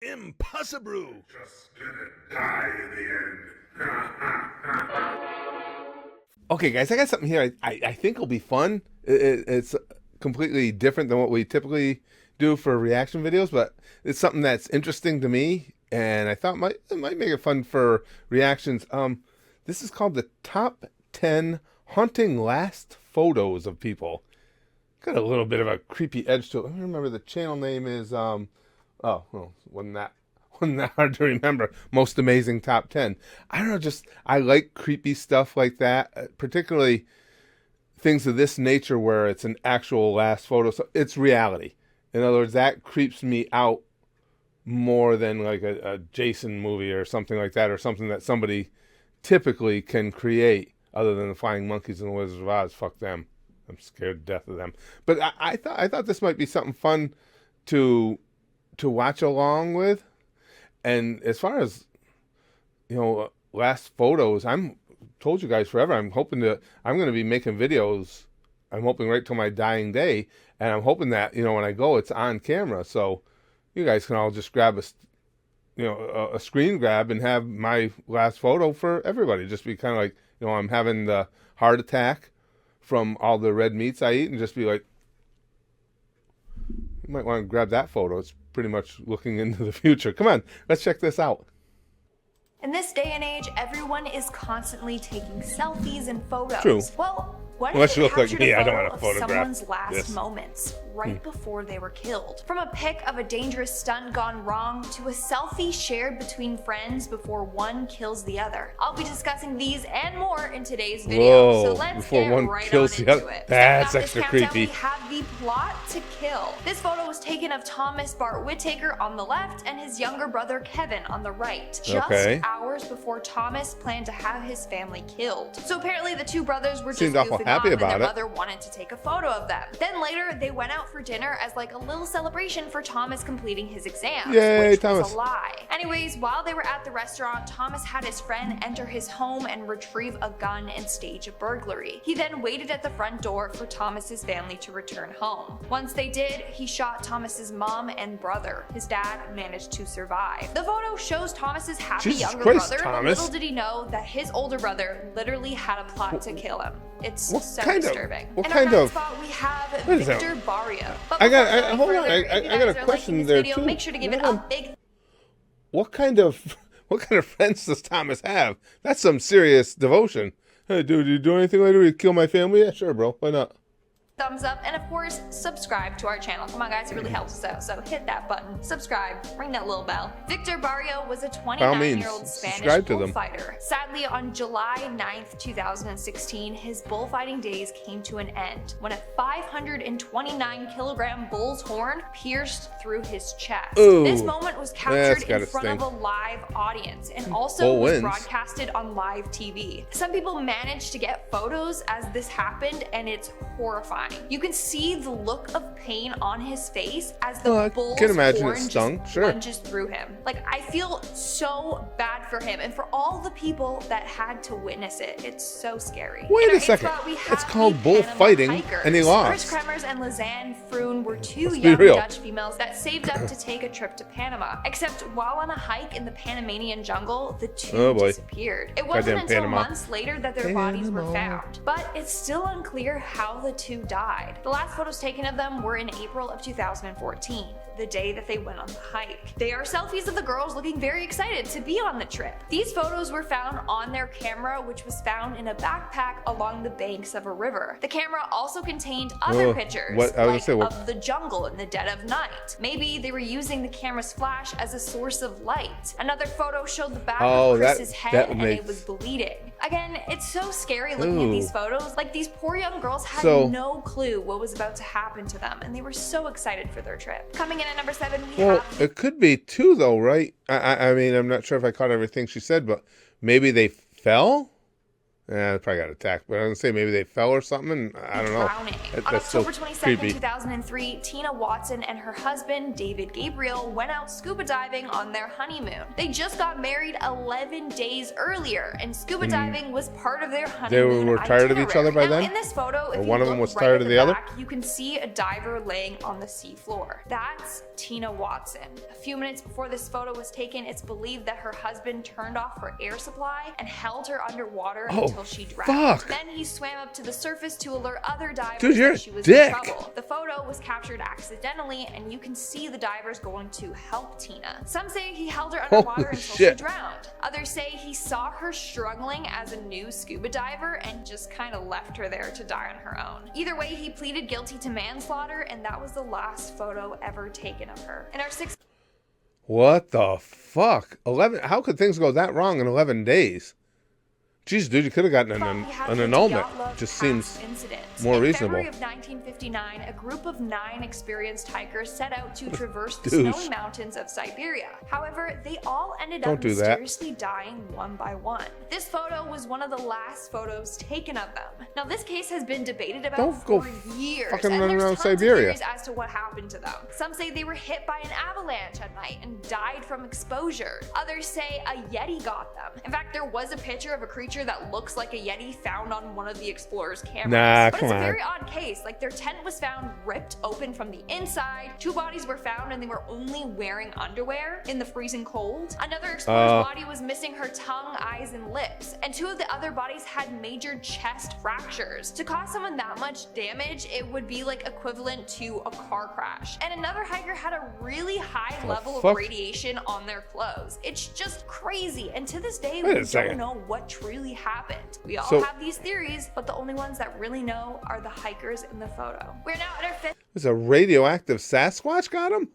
Impossible. Just gonna die in the end. Okay, guys, I got something here I think will be fun. It's completely different than what we typically do for reaction videos, but it's something that's interesting to me, and I thought it might make it fun for reactions. This is called the Top 10 Haunting Last Photos of People. Got a little bit of a creepy edge to it. I remember the channel name is oh, well, wasn't that hard to remember. Most Amazing Top 10. I don't know, just I like creepy stuff like that, particularly things of this nature where it's an actual last photo. So it's reality. In other words, that creeps me out more than like a Jason movie or something like that, or something that somebody typically can create other than the Flying Monkeys and the Wizards of Oz. Fuck them. I'm scared to death of them. But I thought this might be something fun to watch along with. And as far as, last photos, I'm told you guys forever, I'm going to be making videos. I'm hoping right till my dying day. And I'm hoping that, when I go, it's on camera. So you guys can all just grab a screen grab and have my last photo for everybody. Just be kind of like, I'm having the heart attack from all the red meats I eat, and just be like, you might want to grab that photo. It's pretty much looking into the future. Come on, let's check this out. In this day and age, everyone is constantly taking selfies and photos. True. Well, what Unless if you it look like captured me, a I don't photo want to of photograph someone's last this. moments right before they were killed? From a pic of a dangerous stunt gone wrong to a selfie shared between friends before one kills the other. I'll be discussing these and more in today's video. Whoa, So let's before get one right kills on the into other. it. That's Starting off extra this countdown, creepy. We have the plot to kill. This photo was taken of Thomas Bart Whittaker on the left and his younger brother Kevin on the right. Just hours before Thomas planned to have his family killed. So apparently the two brothers were Seemed just awful goofing happy off and about their it. mother wanted to take a photo of them. Then later they went out for dinner as like a little celebration for Thomas completing his exams, Yay, which Thomas. was a lie. Anyways, while they were at the restaurant, Thomas had his friend enter his home and retrieve a gun and stage a burglary. He then waited at the front door for Thomas's family to return home. Once they did, he shot Thomas's mom and brother. His dad managed to survive. The photo shows Thomas's happy Jesus younger Christ, brother, Thomas. but little did he know that his older brother literally had a plot to kill him. It's What so kind of- disturbing. what In kind our ninth of- spot, we have what is that? Victor Barrio. But I got- before going hold on, further, if you I got guys a are question liking this there, video, too. make sure to give it Hold a on. big What kind of friends does Thomas have? That's some serious devotion. Hey, dude, you do anything later? You kill my family? Yeah, sure, bro. Why not? thumbs up, and of course, subscribe to our channel. Come on, guys, it really helps us out. So hit that button, subscribe, ring that little bell. Victor Barrio was a 29-year-old Spanish subscribe to them. bullfighter. Sadly, on July 9th, 2016, his bullfighting days came to an end when a 529-kilogram bull's horn pierced through his chest. Ooh, this moment was captured in gotta front stink. of a live audience and also Bull was wins. broadcasted on live TV. Some people managed to get photos as this happened, and it's horrifying. You can see the look of pain on his face as the I bull's can imagine it horn stung, just sure. lunges through him. Like, I feel so bad for him and for all the people that had to witness it. It's so scary. Wait In a our eighth second. spot, we It's have called the bullfighting, Panama and he hikers. lost. Chris Kremers and Lizanne Froon were two Let's be young real. Dutch females that saved up to take a trip to Panama. Except while on a hike in the Panamanian jungle, the two Oh, boy. disappeared. It wasn't Goddamn until Panama. months later that their bodies were Panama. found. But it's still unclear how the two died. The last photos taken of them were in April of 2014, the day that they went on the hike. They are selfies of the girls looking very excited to be on the trip. These photos were found on their camera, which was found in a backpack along the banks of a river. The camera also contained other Oh, pictures, what- I was gonna like say, what- of the jungle in the dead of night. Maybe they were using the camera's flash as a source of light. Another photo showed the back Oh, of that- Chris's head that and makes- it was bleeding. Again, it's so scary looking at Ooh. these photos. Like, these poor young girls had So- no clue what was about to happen to them, and they were so excited for their trip. Coming in at number 7, we Well, have it could be two, though, right? I mean, I'm not sure if I caught everything she said, but maybe they fell Yeah, they probably got attacked. But I was gonna say maybe they fell or something. And I don't know. Drowning. On That's so October 22nd, creepy. 2003, Tina Watson and her husband, David Gabriel, went out scuba diving on their honeymoon. They just got married 11 days earlier, and scuba diving was part of their honeymoon. They were tired of each other by then? In this photo, if one you of them look was right tired at of the other? back, you can see a diver laying on the sea floor. That's Tina Watson. A few minutes before this photo was taken, it's believed that her husband turned off her air supply and held her underwater until she drowned. Fuck. Then he swam up to the surface to alert other divers Dude, you're that she was a dick. in trouble. The photo was captured accidentally, and you can see the divers going to help Tina. Some say he held her underwater Holy until shit. she drowned. Others say he saw her struggling as a new scuba diver and just kind of left her there to die on her own. Either way, he pleaded guilty to manslaughter, and that was the last photo ever taken of her. In our What the fuck? 11? How could things go that wrong in 11 days? Jeez, dude, you could have gotten an annulment. Dyatlov Just Pass seems incident. more In reasonable. February of 1959, a group of 9 experienced hikers set out to traverse the Douche. snowy mountains of Siberia. However, they all ended Don't up do that. mysteriously dying one by one. This photo was one of the last photos taken of them. Now, this case has been debated about Don't go for years, fucking and run there's around tons of Siberia. theories as to what happened to them. Some say they were hit by an avalanche at night and died from exposure. Others say a Yeti got them. In fact, there was a picture of a creature that looks like a Yeti found on one of the explorers' cameras. Nah, but come it's a on. very odd case. Like, their tent was found ripped open from the inside. 2 bodies were found and they were only wearing underwear in the freezing cold. Another explorer's body was missing her tongue, eyes, and lips. And 2 of the other bodies had major chest fractures. To cause someone that much damage, it would be like equivalent to a car crash. And another hiker had a really high level of fuck? radiation on their clothes. It's just crazy. And to this day, Wait a we second. don't know what truly happened. We all So- have these theories, but the only ones that really know are the hikers in the photo. We're now at our 5th Was a radioactive Sasquatch got him?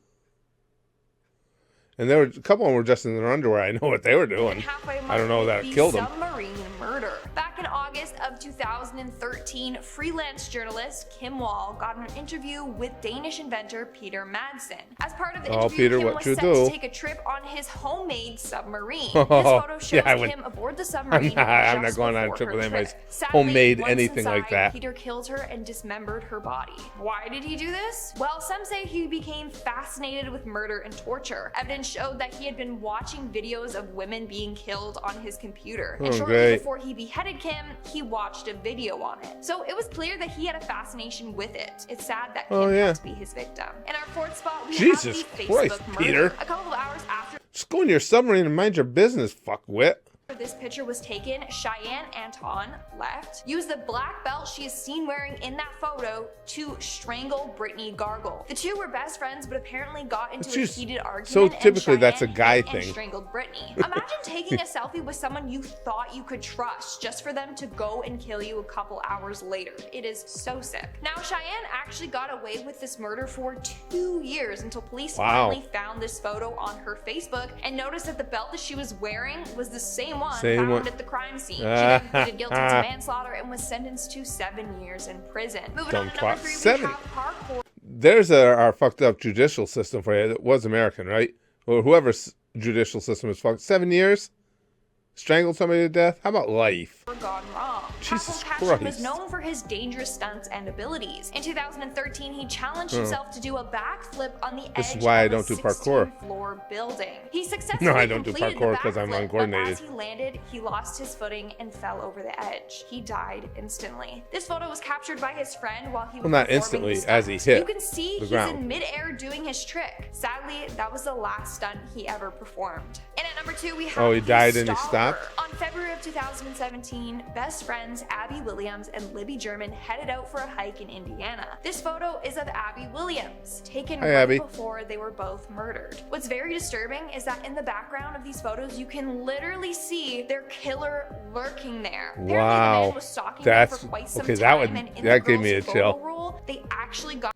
And there were a couple of them were just in their underwear. I know what they were doing. halfway mark I don't know that with it the killed them. submarine murder. Back in August of 2013, freelance journalist Kim Wall got an interview with Danish inventor Peter Madsen. As part of the interview, Peter, Kim what was you set do? to take a trip on his homemade submarine. This photo shows Yeah, I would- Kim aboard the submarine. I'm not just going on a before trip her with anybody's Sadly, homemade once anything like inside, that. Peter killed her and dismembered her body. Why did he do this? Well, some say he became fascinated with murder and torture. Evidence showed that he had been watching videos of women being killed on his computer. And shortly great. before he beheaded Kim, he watched a video on it. So it was clear that he had a fascination with it. It's sad that Kim had to be his victim. In our 4th spot, we Jesus have the Christ, Facebook Peter. murder. A couple of hours after Just go in your submarine and mind your business, fuckwit. this picture was taken, Cheyenne Anton left, used the black belt she is seen wearing in that photo to strangle Brittany Gargle. The 2 were best friends, but apparently got into a Jeez. heated argument. So and typically that's a Cheyenne guy hit and thing. strangled Brittany. Imagine taking a selfie with someone you thought you could trust just for them to go and kill you a couple hours later. It is so sick. Now, Cheyenne actually got away with this murder for 2 years until police Wow. finally found this photo on her Facebook and noticed that the belt that she was wearing was the same one Same found one. at the crime scene. She then pleaded guilty to manslaughter and was sentenced to 7 years in prison. Moving Dumb on to twat. number 3, 7. we have parkour. There's our fucked up judicial system for you. It was American, right? Or whoever's judicial system is fucked. 7 years? Strangled somebody to death? How about life? Gone wrong. Jesus Castle Cashin was Christ. known for his dangerous stunts and abilities. In 2013, he challenged himself to do a backflip on the This edge is why I of a don't do parkour. 16-floor building. He successfully No, I don't do completed parkour the 'cause I'm backflip, uncoordinated. But as he landed, he lost his footing and fell over the edge. He died instantly. This photo was captured by his friend while he was Well, not performing instantly, the stunt. as he hit You can see the he's ground. in midair doing his trick. Sadly, that was the last stunt he ever performed. And at number 2, we have Oh, he the died and he Stalker. stopped? On February of 2017, best friends Abby Williams and Libby German headed out for a hike in Indiana. This photo is of Abby Williams, taken Hi, right Abby. before they were both murdered. What's very disturbing is that in the background of these photos, you can literally see their killer lurking there. Apparently, Wow. the man was stalking That's- them for quite some okay, time, that would- and in that the gave me girls' a chill. photo roll, they actually got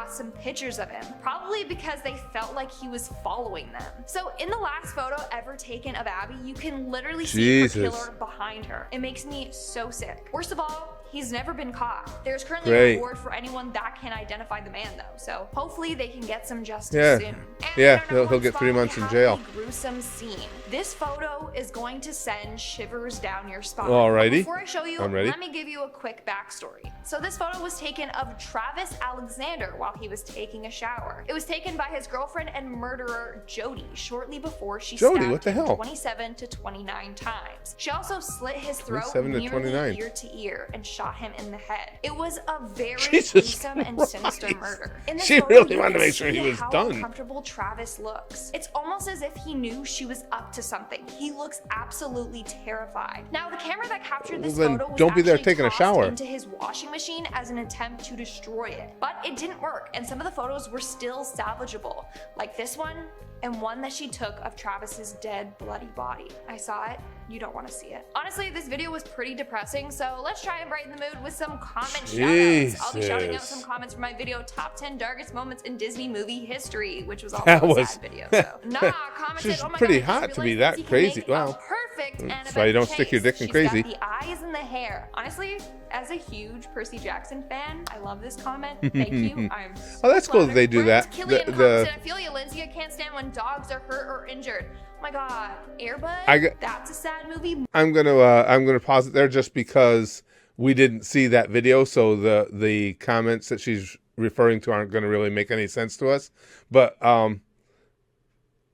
some pictures of him, probably because they felt like he was following them. So in the last photo ever taken of Abby, you can literally see her Jesus. killer behind her. It makes me so sick. Worst of all, He's never been caught. There's currently Great. a reward for anyone that can identify the man, though. So hopefully they can get some justice Yeah. soon. And Yeah, in our number he'll one get 3 spot, months we in have jail. a gruesome scene. This photo is going to send shivers down your spine. Alrighty. But before I show you, I'm ready. let me give you a quick backstory. So this photo was taken of Travis Alexander while he was taking a shower. It was taken by his girlfriend and murderer Jody shortly before she Jody, stabbed what the him hell? 27 to 29 times. She also slit his throat 27 to nearly 29. ear to ear and shot him in the head. It was a very Jesus gruesome and sinister Christ. murder. In this She photo, really you wanted to can make sure he see was how done. uncomfortable Travis looks. It's almost as if he knew she was up to something. He looks absolutely terrified. Now, the camera that captured this Well, then photo was don't be there actually taking a tossed shower. into his washing machine as an attempt to destroy it. But it didn't work, and some of the photos were still salvageable, like this one and one that she took of Travis's dead, bloody body. I saw it. You don't want to see it. Honestly, this video was pretty depressing, so let's try and brighten the mood with some comment shoutouts. I'll be shouting out Jesus. some comments from my video, Top 10 Darkest Moments in Disney Movie History, which was also That a was- sad video. So. Nah, commented, She's oh my pretty God, I hot just to be realized that Lindsay can crazy. make a Wow. Perfect That's why you don't stick your dick in She's crazy. got the eyes and the hair. Honestly, as a huge Percy Jackson fan, I love this comment. Thank you. I'm so Oh, that's cool that flattered. they do Brent that. Killian The- commented, I feel you, Lindsay. I can't stand when dogs are hurt or injured. Oh my God, Airbud. That's a sad movie. I'm gonna pause it there just because we didn't see that video, so the comments that she's referring to aren't gonna really make any sense to us. But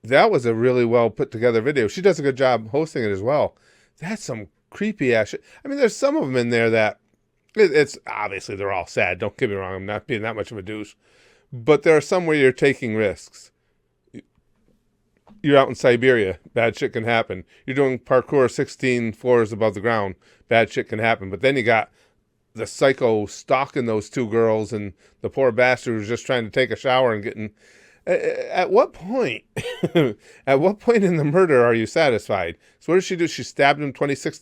that was a really well put together video. She does a good job hosting it as well. That's some creepy ass shit. I mean, there's some of them in there that it's obviously they're all sad. Don't get me wrong. I'm not being that much of a douche, but there are some where you're taking risks. You're out in Siberia, bad shit can happen. You're doing parkour 16 floors above the ground, bad shit can happen. But then you got the psycho stalking those 2 girls and the poor bastard who's just trying to take a shower and getting... At what point, at what point in the murder are you satisfied? So what did she do? She stabbed him 27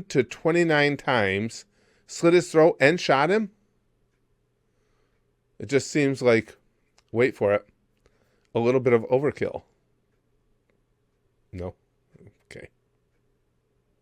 to 29 times, slit his throat and shot him? It just seems like, wait for it, a little bit of overkill. No.